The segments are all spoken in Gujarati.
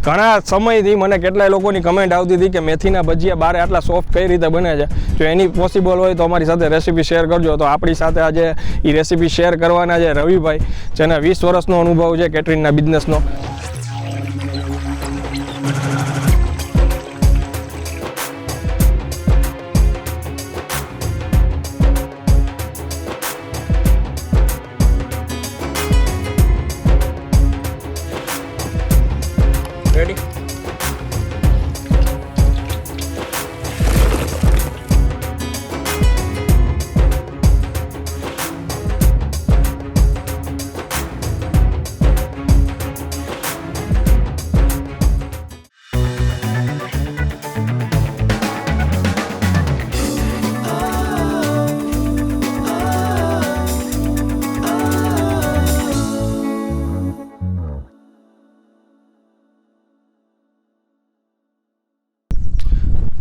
ઘણા સમયથી મને કેટલાય લોકોની કમેન્ટ આવતી હતી કે મેથીના ભજીયા બારે આટલા સોફ્ટ કઈ રીતે બને છે. જો એની પોસિબલ હોય તો અમારી સાથે રેસીપી શેર કરજો. તો આપણી સાથે આજે એ રેસીપી શેર કરવાના છે રવિભાઈ, જેના 20 વર્ષનો અનુભવ છે કેટરિંગના બિઝનેસનો. રેડી?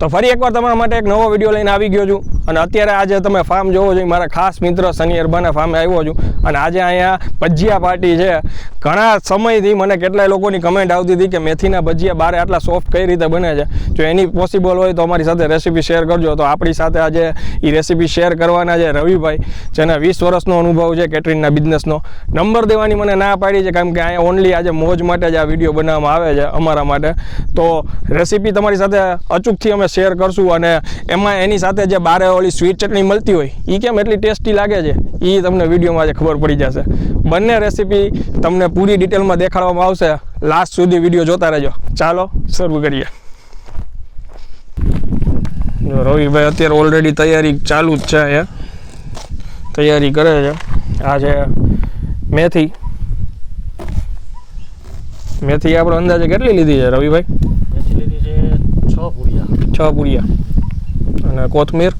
તો ફરી એકવાર તમારા માટે એક નવો વિડીયો લઈને આવી ગયો છું. અને અત્યારે આજે તમે ફાર્મ જોવો છો, મારા ખાસ મિત્ર સની અરબાના ફાર્મે આવ્યો છું. અને આજે અહીંયા ભજીયા પાર્ટી છે. ઘણા સમયથી મને કેટલાય લોકોની કમેન્ટ આવતી હતી કે મેથીના ભજીયા બારે આટલા સોફ્ટ કઈ રીતે બને છે. જો એની પોસિબલ હોય તો અમારી સાથે રેસીપી શેર કરજો. તો આપણી સાથે આજે એ રેસીપી શેર કરવાના છે રવિભાઈ, જેના 20 વર્ષનો અનુભવ છે કેટરિંગના બિઝનેસનો. નંબર દેવાની મને ના પાડી છે, કારણ કે અહીંયા ઓનલી આજે મોજ માટે જ આ વિડીયો બનાવવામાં આવે છે અમારા માટે. તો રેસીપી તમારી સાથે અચૂકથી અમે શેર કરશું. અને એમાં એની સાથે જે બારે ઓલી સ્વીટ ચટણી મળતી હોય એ કેમ એટલી ટેસ્ટી લાગે છે એ તમને વિડીયોમાં આજે ખબર પડી જશે. બંને રેસીપી તમને પૂરી ડિટેલમાં દેખાડવામાં આવશે. લાસ્ટ સુધી વિડીયો જોતા રહેજો. ચાલો શરૂ કરીએ. રવિભાઈ અત્યારે ઓલરેડી તૈયારી ચાલુ જ છે. અહીંયા તૈયારી કરે છે. આ છે મેથી. મેથી આપણે અંદાજે કેટલી લીધી છે રવિભાઈ? મેથી લીધી છે 6 પૂડિયા. 6 પૂડિયા. અને કોથમીર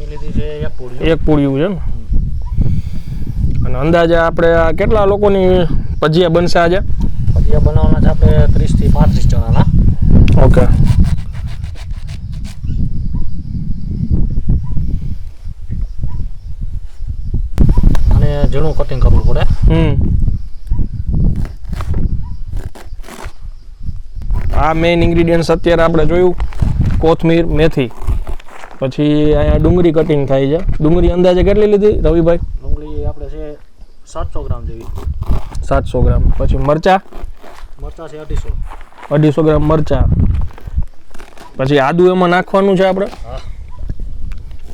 લીધી છે 1 પૂડિયું. 1 પૂડિયું છે ને. અને અંદાજે આપણે કેટલા લોકોની ભજીયા બનશે આજે? ભજીયા બનાવવાના છે આપણે 30 થી 35 જણાના. ઓકે. અને ઝીણું કટિંગ કરવું પડે. આ મેઇન ઇન્ગ્રેડિયન્ટ્સ અત્યારે આપણે જોયું, કોથમીર, મેથી. પછી અહીંયા ડુંગળી કટિંગ થાય છે. ડુંગળી અંદાજે કેટલી લીધી રવિભાઈ? ડુંગળી આપણે છે 700 ગ્રામ જેવી. 700 ગ્રામ. પછી મરચા? મરચા છે 250. 250 ગ્રામ મરચા. પછી આદુ એમાં નાખવાનું છે આપણે? હા.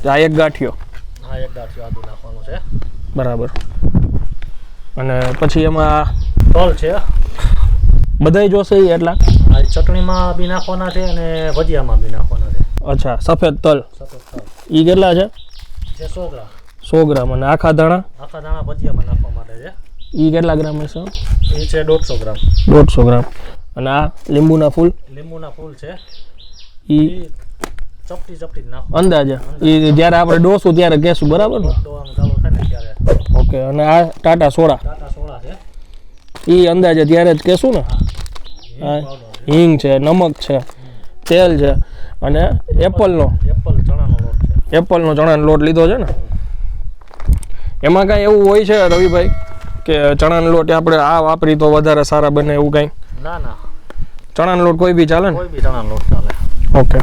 આ એક ગાંઠિયો? હા, એક ગાંઠિયો આદુ નાખવાનું છે. બરાબર. અને પછી એમાં તલ છે. બધાય જોશે એટલા? આ ચટણીમાં બી નાખવાના છે અને ભજીયામાં બી નાખવાના છે. અચ્છા, સફેદ તલ. સફેદ તલ. એ કેટલા છે? 100 ગ્રામ. 100 ગ્રામ. અને આખા દાણા? આખા દાણા ભજીયામાં નાખવા માટે છે. એ કેટલા ગ્રામ હશે? એ છે 150 ગ્રામ. 150 ગ્રામ. અને આ લીંબુના ફૂલ? લીંબુના ફૂલ છે. એ ચપટી નાખો અંદાજે. એ જ્યારે આપણે ડોસું ત્યારે કહેશું, બરાબર ને? ઓકે. અને આ ટાટા સોડા? ટાટા સોડા છે. એ અંદાજે ત્યારે જ કહેશું ને? હા. હિંગ છે, નમક છે, તેલ છે. અને એપલનો ચણાનો લોટ છે. એપલનો ચણાનો લોટ લીધો છે ને? એમાં કાંઈ એવું હોય છે રવિભાઈ કે ચણાનો લોટ આપણે આ વાપરી તો વધારે સારા બને એવું કાંઈ? ના ના, ચણાનો લોટ કોઈ બી ચાલે ને? કોઈ બી ચણાનો લોટ ચાલે. ઓકે.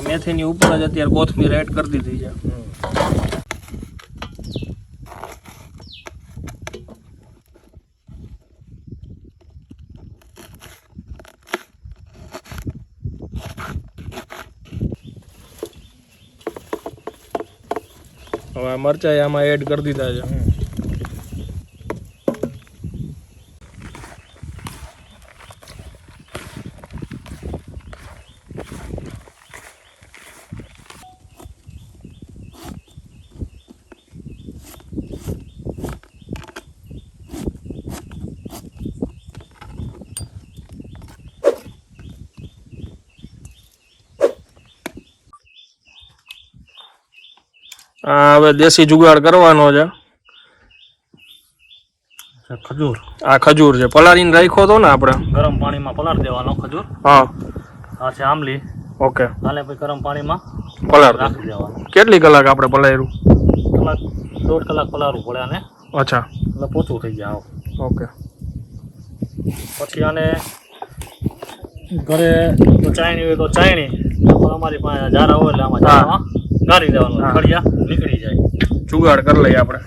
મેથીની ઉપર જ અત્યારે કોથમીર એડ કરી દીધી છે. હવે મરચાં આમાં એડ કરી દીધા છે. હવે દેશી જુગાડ કરવાનો છે. ખજૂર. આ ખજૂર છે, પલાળીને રાખ્યો તો ને આપણે? ગરમ પાણીમાં પલાળી દેવાનો ખજૂર. હા. આ છે આંબલી. ઓકે આને પછી ગરમ પાણીમાં પલાળ રાખી દેવાનું. કેટલી કલાક આપણે પલાળ્યું? કલાક 1.5 કલાક પલાળવું પડે આને, અચ્છા એટલે પોચું થઈ જાય. ઓકે પછી આને ઘરે તો ચાયણી હોય તો ચાયણી, અમારી પાસે જારા હોય એટલે આમાં જારામાં ગાળી દેવાનું, ખડિયા નીકળી જાય. જુગાડ કરી લઈએ આપણે.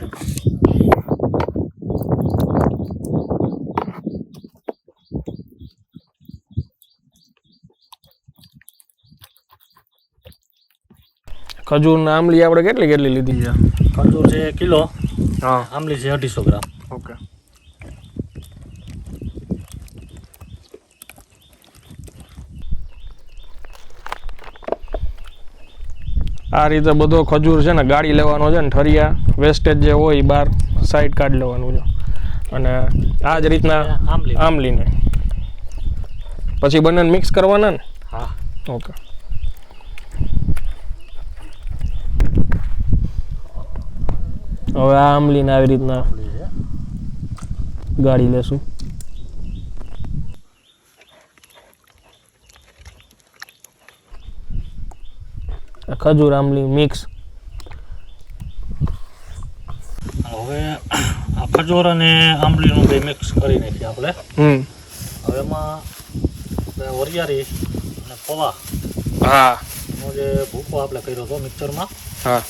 ખજૂર ને આંબલી આપણે કેટલી લીધી છે? ખજૂર છે કિલો, હા આંબલી છે 250 ગ્રામ. ઓકે આ રીતે બધો ખજૂર છે ને ગાળી લેવાનો છે ને, ઠરિયા વેસ્ટેજ જે હોય બહાર સાઈડ કાઢી લેવાનું છે. અને આ જ રીતના આંબલીને પછી બંનેને મિક્સ કરવાના ને? હા ઓકે હવે આ આંબલીને આવી રીતના ગાળી લેશું. ખજૂર આંબલી મિક્સ. હવે આ ખજૂર અને આંબલીનું બે મિક્સ કરી નાખીએ આપણે. હવે એમાં વરિયાળી અને પૌવા, હા નો જે ભૂકો આપણે કર્યો હતો મિક્સરમાં, હા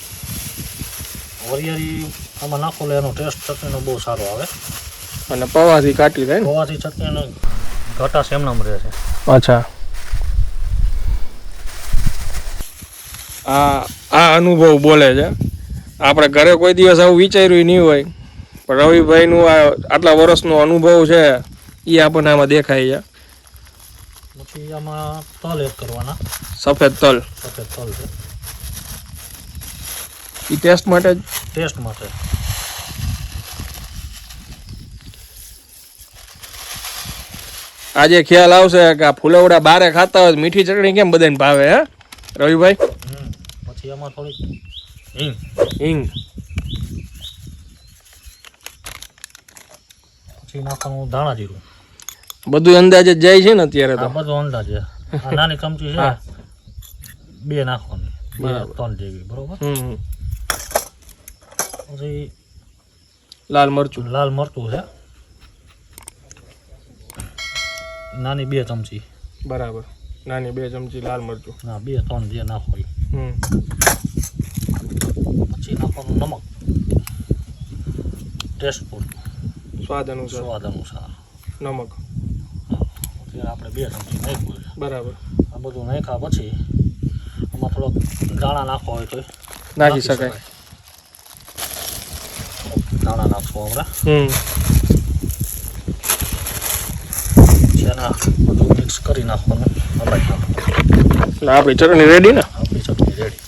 વરિયાળી આમાં નાખો એટલે એનો ટેસ્ટ ચટણીનો બહુ સારો આવે. અને પૌવાથી કાઢી થાય ને? પૌવાથી ચટણીનો ઘટાશ એમનામ રહે છે. અચ્છા આ અનુભવ બોલે છે. આપણે ઘરે કોઈ દિવસ આવું વિચાર્યું નહીં હોય, પણ રવિભાઈનું આ આટલા વર્ષનો અનુભવ છે એ આપણને આમાં દેખાય છે. પછી આમાં તલ એડ કરવાના, સફેદ તલ. સફેદ તલ છે એ ટેસ્ટ માટે જ? ટેસ્ટ માટે. આજે ખ્યાલ આવશે કે આ ફુલવડા બારે ખાતા હોય મીઠી ચટણી કેમ બધાને ભાવે, હે રવિભાઈ? પછી આમાં થોડીક હિંગ. પછી નાખવાનું ધાણા જીરું. બધું અંદાજે જ જાય છે ને અત્યારે તો? બધું અંદાજે. આ નાની ચમચી છે, 2 નાખવાની, 2-3 જેવી, બરોબર. પછી લાલ મરચું છે, નાની 2 ચમચી. બરાબર, નાની 2 ચમચી લાલ મરચું. ના 2-3 જે નાખો. પછી નાખવાનું નમક ટેસ્ટ પૂરતું, સ્વાદ અનુસાર નમક. અત્યારે આપણે 2 ચમચી નાખ્યું છે. બરાબર. આ બધું નાખ્યા પછી આમાં થોડોક દાણા નાખવા હોય તો નાખી શકાય. દાણા નાખશું આપણે. જેના બધું મિક્સ કરી નાખવાનું. એટલે આપણી ચટણી રેડી ને? આપણી ચટણી રેડી.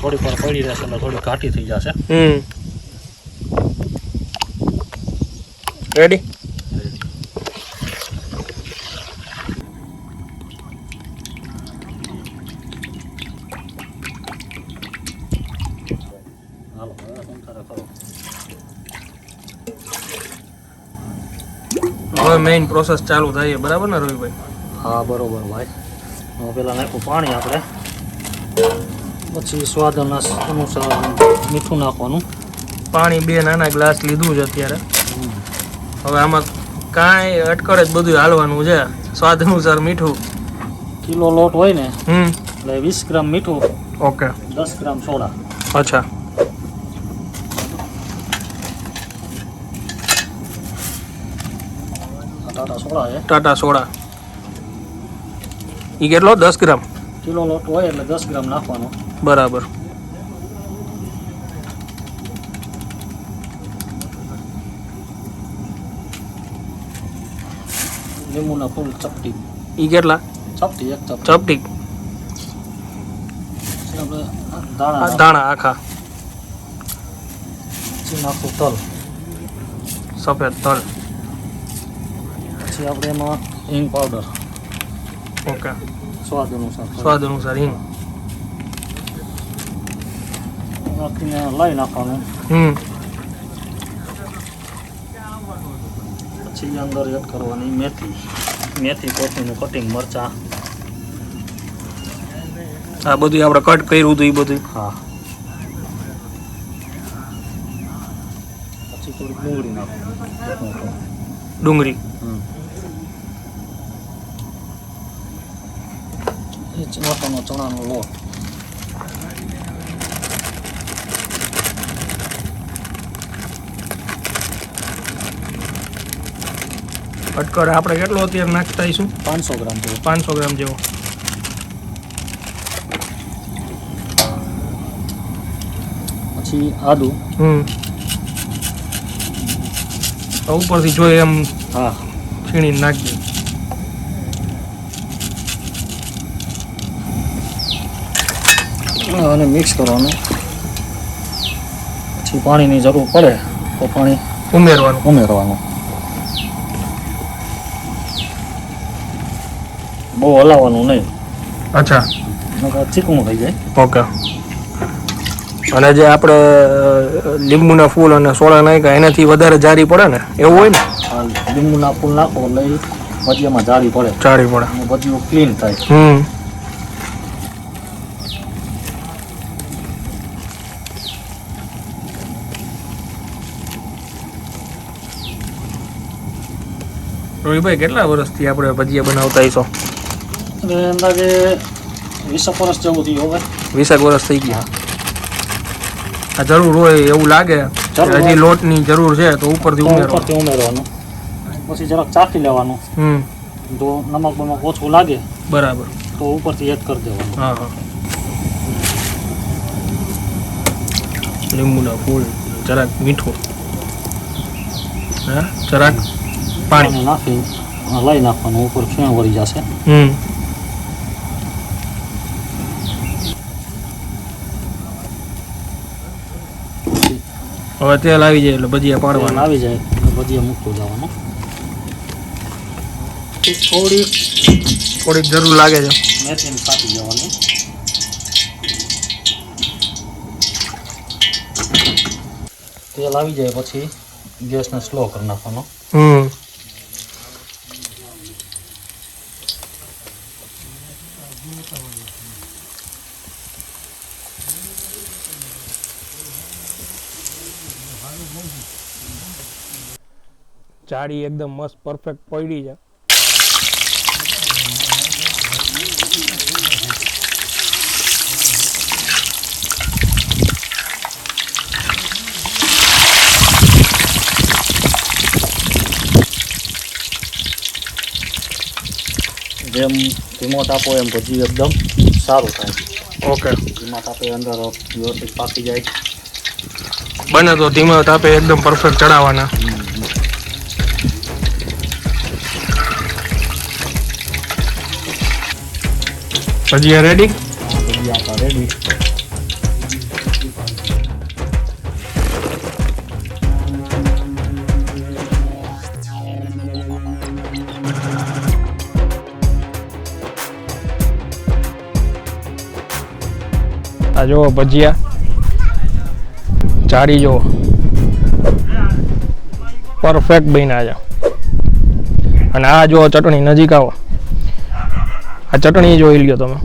થોડીક વાર પડી રહેશે એટલે થોડી ઘાટી થઈ જશે. રેડી. હવે મેઇન પ્રોસેસ ચાલુ થાય, બરાબર ને રવિભાઈ? હા બરોબર ભાઈ. હવે પહેલાં નાખ્યું પાણી આપણે, પછી સ્વાદ અનુસાર મીઠું નાખવાનું. પાણી 2 નાના ગ્લાસ લીધું છે અત્યારે. હવે આમાં કાંઈ અટકળ જ બધું હાલવાનું છે. સ્વાદ અનુસાર મીઠું. કિલો લોટ હોય ને એટલે 20 ગ્રામ મીઠું. ઓકે. 10 ગ્રામ સોડા. અચ્છા. ટાટા સોડા. એ કેટલો? 10 ગ્રામ. કિલો લોટ હોય એટલે 10 ગ્રામ નાખવાનો. બરાબર. લીંબુના ફૂલ ચપટી. એ કેટલા? ચપટી, 1 ચપટી. ચપટી. આપણે દાણા આખા. પછી નાખું તલ, સફેદ તલ. પછી આપણે એમાં હિંગ પાવડર. ઓકે. સ્વાદ અનુસાર હિંગ નાખીને લઈ નાખવાનું. પછી અંદર એડ કરવાની મેથી કોથમીનું કટિંગ મરચાં. આ બધું આપણે કટ કર્યું હતું એ બધું. હા. પછી થોડી ડુંગળી નાખવાની. ડુંગળી. એ ચણાનો લોટ. કટકર આપણે કેટલો અત્યારે નાખતા આવીશું? 500 ગ્રામ જેવો. 500 ગ્રામ જેવો. પછી આદુ. ઉપરથી જોઈએ એમ. હા. છીણીને નાખી. અને મિક્સ કરવાનું. પછી પાણીની જરૂર પડે તો પાણી ઉમેરવાનું. બહુ હલાવવાનું નહીં. અચ્છા. ચીકણું થઈ જાય. ઓકે. અને જે આપણે લીંબુના ફૂલ અને સોડા નાખ્યા એનાથી વધારે જારી પડે ને એવું હોય ને? લીંબુના ફૂલ નાખો એટલે ભજીયામાં જારી પડે. અને ભજીયું ક્લીન થાય. રોહિભાઈ કેટલા વર્ષથી આપણે ભજીયા બનાવતા હશો? અંદાજે 20 વર્ષ જેવું થયું હવે. 20 વર્ષ થઈ ગયા. આ જરૂર હોય એવું લાગે હજી લોટની જરૂર છે તો ઉપરથી ઉમેરવાનું. પછી જરાક ચાખી લેવાનું. જો નમક બમક ઓછું લાગે બરાબર તો ઉપરથી એડ કરી દેવાનું. હા. લીંબુના ફૂલ, જરાક મીઠું, હા, જરાક પાણી નાખી લઈ નાખવાનું. ઉપર ફેણ વળી જશે. હવે તેલ આવી જાય એટલે ભજીયા પાડવાનું. આવી જાય એટલે ભજીયા મૂકતું જવાનું. થોડીક જરૂર લાગે છે. મેથીને કાપી જવાની. તેલ આવી જાય પછી ગેસને સ્લો કરી નાખવાનો. જાળી એકદમ મસ્ત પરફેક્ટ પડી છે. જેમ ધીમો તાપો એમ ભજી એકદમ સારું થાય. ઓકે. ધીમા તાપે અંદર વ્યવસ્થિત પાકી જાય. બને તો ધીમા તાપે એકદમ પરફેક્ટ ચડાવવાના. ભજીયા રેડી. ભજીયા રેડી. આ જો ભજીયા જાળી જો પરફેક્ટ બન્યા છે. અને આ જો ચટણી નજીક આવો. આ ચટણી જોઈ લ્યો તમે.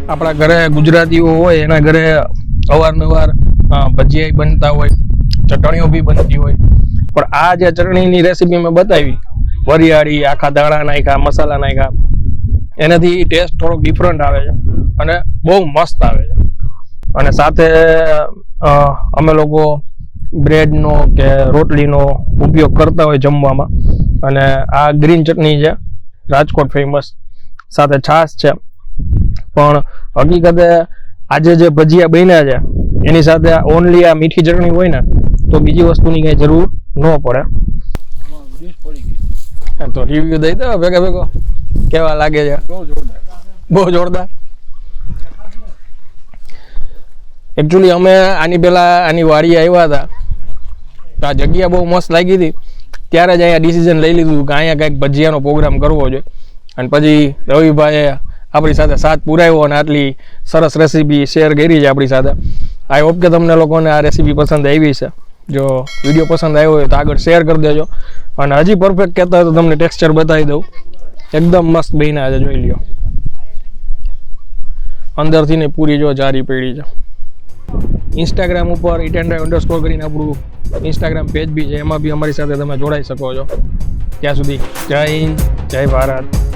આપણા ઘરે ગુજરાતીઓ હોય એના ઘરે અવારનવાર ભજીયા બનતા હોય, ચટણીઓ બી બનતી હોય. પણ આ જે ચટણીની રેસીપી મેં બતાવી, વરિયાળી, આખા દાણા નાખ્યા, મસાલા નાખ્યા, એનાથી ટેસ્ટ થોડોક ડિફરન્ટ આવે છે અને બહુ મસ્ત આવે છે. અને સાથે અમે લોકો બ્રેડનો કે રોટલીનો ઉપયોગ કરતા હોય જમવામાં. અને આ ગ્રીન ચટણી છે રાજકોટ ફેમસ, સાથે છાશ છે. પણ હકીકતે આજે જે ભજીયા બન્યા છે એની સાથે ઓનલી આ મીઠી ચટણી હોય ને તો બીજી વસ્તુની કઈ જરૂર ન પડે. તો રિવ્યુ દઈ દો ભેગો કેવા લાગે છે? બહુ જોરદાર. એકચ્યુઅલી અમે આની પહેલા આની વાડીએ આવ્યા હતા તો આ જગ્યા બહુ મસ્ત લાગી હતી. ત્યારે જ અહીંયા ડિસિઝન લઈ લીધું કે અહીંયા કંઈક ભજીયાનો પ્રોગ્રામ કરવો જોઈએ. અને પછી રવિભાઈએ આપણી સાથે સાથ પુરાવ્યો અને આટલી સરસ રેસીપી શેર કરી છે આપણી સાથે. આઈ હોપ કે તમને લોકોને આ રેસીપી પસંદ આવી છે. જો વિડીયો પસંદ આવ્યો હોય તો આગળ શેર કરી દેજો. અને હજી પરફેક્ટ કહેતા હોય તો તમને ટેક્સચર બતાવી દઉં. એકદમ મસ્ત બન્યા છે, જોઈ લ્યો. અંદરથી ને પૂરી જો જારી પડી છે. ઇન્સ્ટાગ્રામ ઉપર @__ કરીને આપણું ઇન્સ્ટાગ્રામ પેજ બી છે, એમાં બી અમારી સાથે તમે જોડાઈ શકો છો. ત્યાં સુધી જય હિન્દ, જય ભારત.